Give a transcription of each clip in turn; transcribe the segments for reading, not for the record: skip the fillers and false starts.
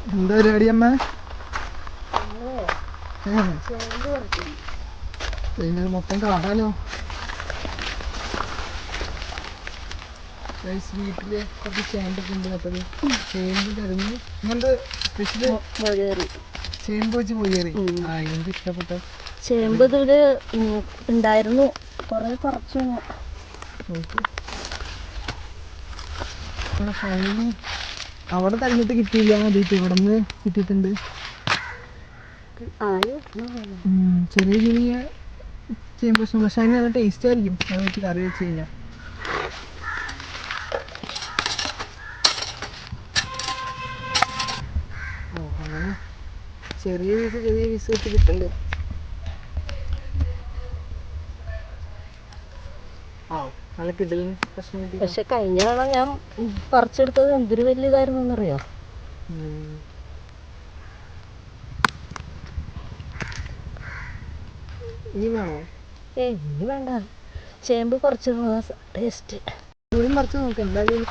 എന്താ പരിപാടി അമ്മ? മൊത്തം കാണാലോ. വീട്ടില് കുറച്ച് ചേമ്പൊക്കെ ഉണ്ട്. അപ്പോൾ ചേമ്പ് കറിഞ്ഞ് ഇങ്ങനത്തെ സ്പെഷ്യല് ചേമ്പ് വെച്ച് പോയി. ആ എനിക്ക് ഇഷ്ടപ്പെട്ട ചേമ്പ് ഇതില് ഉണ്ടായിരുന്നു, കുറച്ചു അവിടെ തരഞ്ഞിട്ട് കിട്ടിയില്ല. അതിട്ട് ഇവിടെ നിന്ന് കിട്ടിയിട്ടുണ്ട്. ചെറിയ ചെറിയ ചേമ്പ് പ്രശ്നം, പക്ഷെ അതിന് നല്ല ടേസ്റ്റ് ആയിരിക്കും അത് വെച്ച് കറി വെച്ച് കഴിഞ്ഞാൽ. അങ്ങനെ ചെറിയ പീസ് വെച്ച് കിട്ടുന്നുണ്ട്. പക്ഷെ കഴിഞ്ഞ തവണ ഞാൻ പറിച്ചെടുത്തത് എന്തൊരു വലിയ ഇതായിരുന്നു എന്നറിയോ? ഇനി വേണോ? ഇനി വേണ്ട, ചേമ്പ് പറിച്ചിരുന്ന ടേസ്റ്റ്. പറിച്ച് നോക്കാം എന്തായാലും.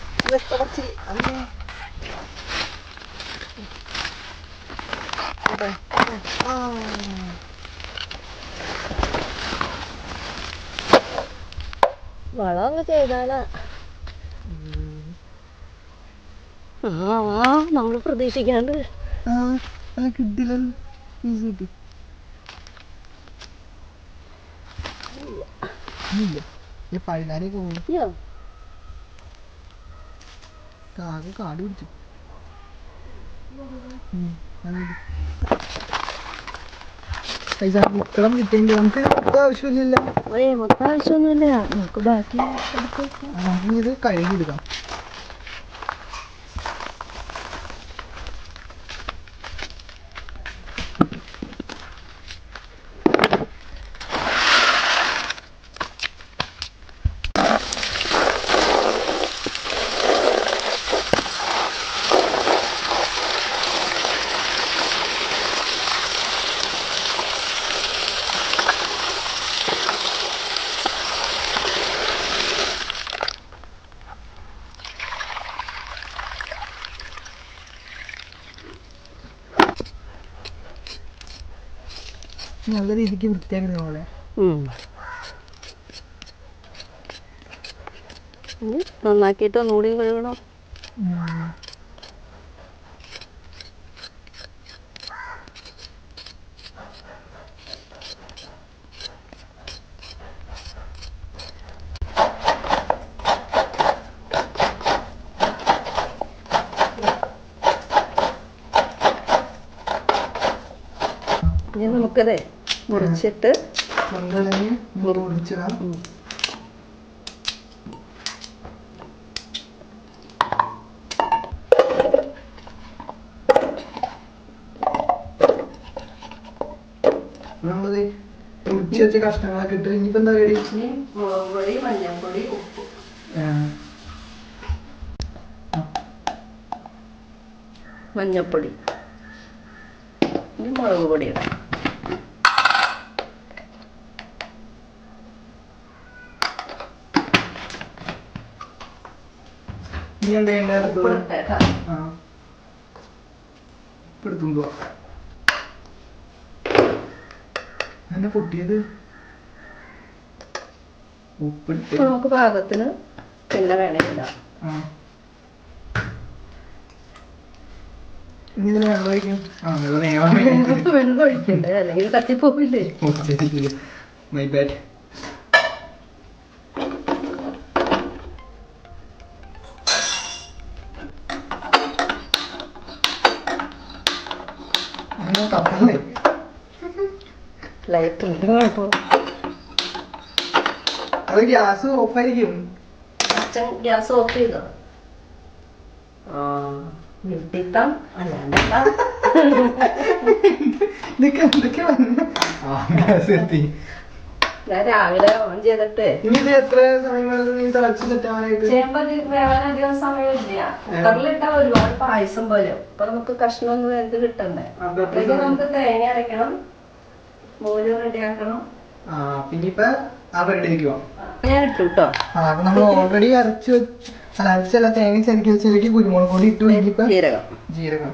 വളം അങ്ങ് ചെയ്താലാ നമ്മൾ പ്രതീക്ഷിക്കാണ്ട് കിട്ടില്ലല്ലോ. പഴുതാനൊക്കെ പോകും. കാട് പിടിച്ചു. മുക്കളം കിട്ടിയെങ്കിൽ നമുക്ക് ആവശ്യമില്ല. മൊത്തം ആവശ്യമൊന്നുമില്ല, നമുക്ക് ബാക്കി ഇത് കഴുകിയെടുക്കാം. നല്ല രീതിക്ക് വൃത്തിയാക്കി നമ്മളെ നന്നാക്കിയിട്ട് ഒന്നുകൂടി കഴുകണം. ഇനി നമുക്കതേ മുറിച്ചിട്ട് മുറിച്ചിടാം. നമ്മളത് മുറിച്ച് വെച്ച കഷ്ണങ്ങളൊക്കെ ഇട്ട് ഇനിയിപ്പോ എന്താ പരിപാടി? മുളക് പൊടി, മഞ്ഞൾപ്പൊടി, ഉപ്പ്, മഞ്ഞൾപ്പൊടി, ഇനി മുളക് പൊടി ഇടാം. ഇനി എന്താ ചെയ്യേണ്ടത്? ഉപ്പിട്ടേക്കാം. എടുത്തുണ്ടോ എന്നെ പൊട്ടിയത്? ഉപ്പിട്ട് നമുക്ക് പാകത്തിന് പിന്നെ വേണമെങ്കില വെള്ളം ഒഴിക്കണ്ടേ, അല്ലെങ്കിൽ കത്തിപ്പോവില്ലേ? My bad. ലൈറ്റ് ഉണ്ട്, കുഴപ്പം. അത് ഗ്യാസ് ഓഫായിരിക്കും. ഗ്യാസ് ഓഫ് ചെയ്തോ? നിർത്തിത്താം, അല്ലാണ്ടെന്താ. ഞാൻ രാവിലെ ഓൺ ചെയ്തിട്ട് എത്ര സമയം ചേമ്പ് വേവാൻ അധികം സമയമില്ല. കുക്കറിലിട്ടാ ഒരുപാട് പായസം പോലെ. അപ്പൊ നമുക്ക് കഷ്ണമൊന്നും എന്ത് കിട്ടണ്ടേ. അപ്പോഴേക്കും നമുക്ക് തേങ്ങ അരയ്ക്കണം, മോര് റെഡിയാക്കണം. ഞാൻ ഇട്ടു കേട്ടോ. നമ്മൾ ഓൾറെഡി അരച്ചല്ല തേങ്ങ ചരക്കി വെച്ചിലേക്ക് കുരുമുളക് പൊടി ഇട്ടു. ജീരകം. ജീരകം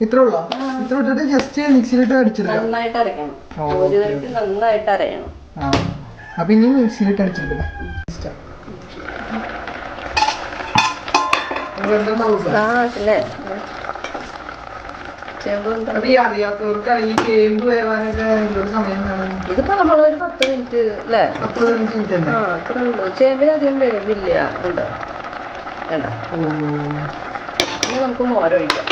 ഇത്ര ഉള്ളോ? ഇത്ര ഇട്ടിട്ട് ജസ്റ്റ് മിക്സിയിലിട്ട് അടിച്ചെടുക്കാം. നന്നായിട്ട് അരയണം. മോരുകറി നന്നായിട്ട് അരയണം. അപ്പൊ ഇനി മിക്സിയിലിട്ട് അടിച്ചെടുക്കാം. ഇതിപ്പോ നമ്മളൊരു 10 മിനിറ്റ് അല്ലേ? 10 മിനിറ്റ് അത്ര ഉള്ളൂ. ചേമ്പിനധികം വേവില്ല. ഉണ്ട് ഇനി നമുക്ക് മോരൊഴിക്കാം.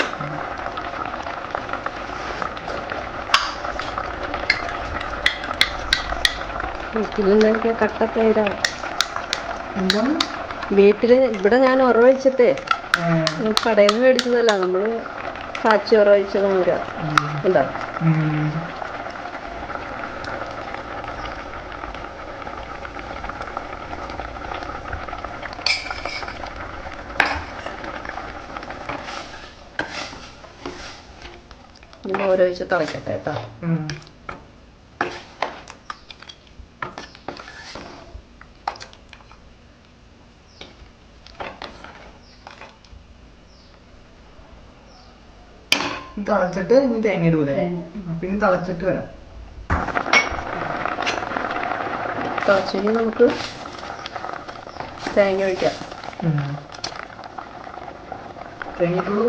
വീട്ടിലുണ്ടാക്കിയ കട്ടത്തൈരാണ്. വീട്ടില് ഇവിടെ ഞാൻ ഉറവഴിച്ചിട്ടേ കടയിൽ നിന്ന് മേടിച്ചതല്ല, നമ്മള് കാച്ചി ഉറവഴിച്ചത് മോര ഉണ്ടാവും. മോരൊഴിച്ച് തിളക്കട്ടെ കേട്ടോ. തിളച്ചിട്ട് ഇനി തേങ്ങ ഇടൂലേ? പിന്നെ തിളച്ചിട്ട് വരാം. തിളച്ചിട്ട് നമുക്ക് തേങ്ങ ഒഴിക്കാം. തേങ്ങ ഇട്ടുള്ളൂ.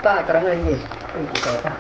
പാത്രം കഴിഞ്ഞ് ഒഴിക്കട്ടെ.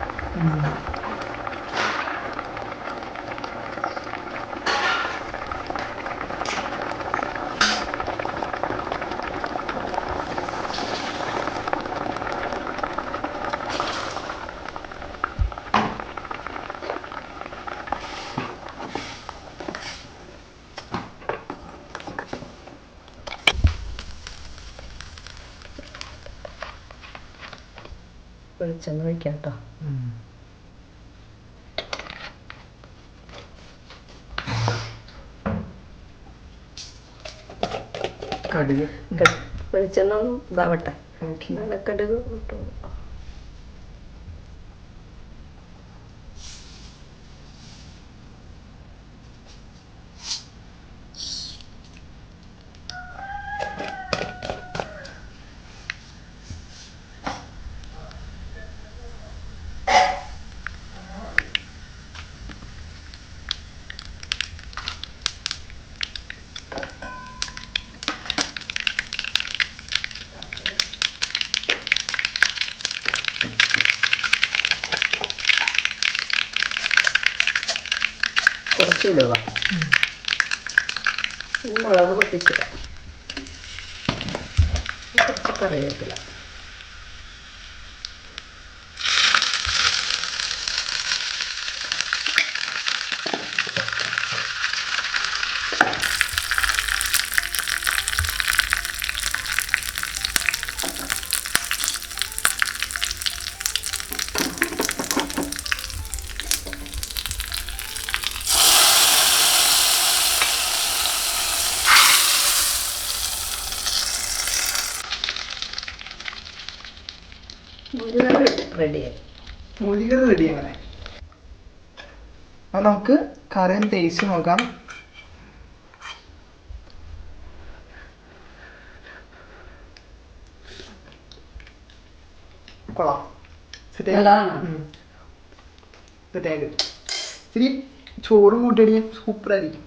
വെളിച്ചെണ്ണ ഒഴിക്കാം കേട്ടോ. കടുക് വെളിച്ചെണ്ണ ഒന്ന് ഇതാവട്ടെ. കടുക് ഇട്ടു. കുറച്ചിടുക. മുളക് പൊട്ടിച്ചിടാം. കുറച്ച് കറിവേപ്പില. റെഡിയായി. മോരുകറി റെഡി. അങ്ങനെ അപ്പൊ നമുക്ക് കറി ടേസ്റ്റ് നോക്കാം. കൊള്ളാം. ഇത്തിരി ചോറും കൂട്ടിയടിക്കാൻ സൂപ്പറായിരിക്കും.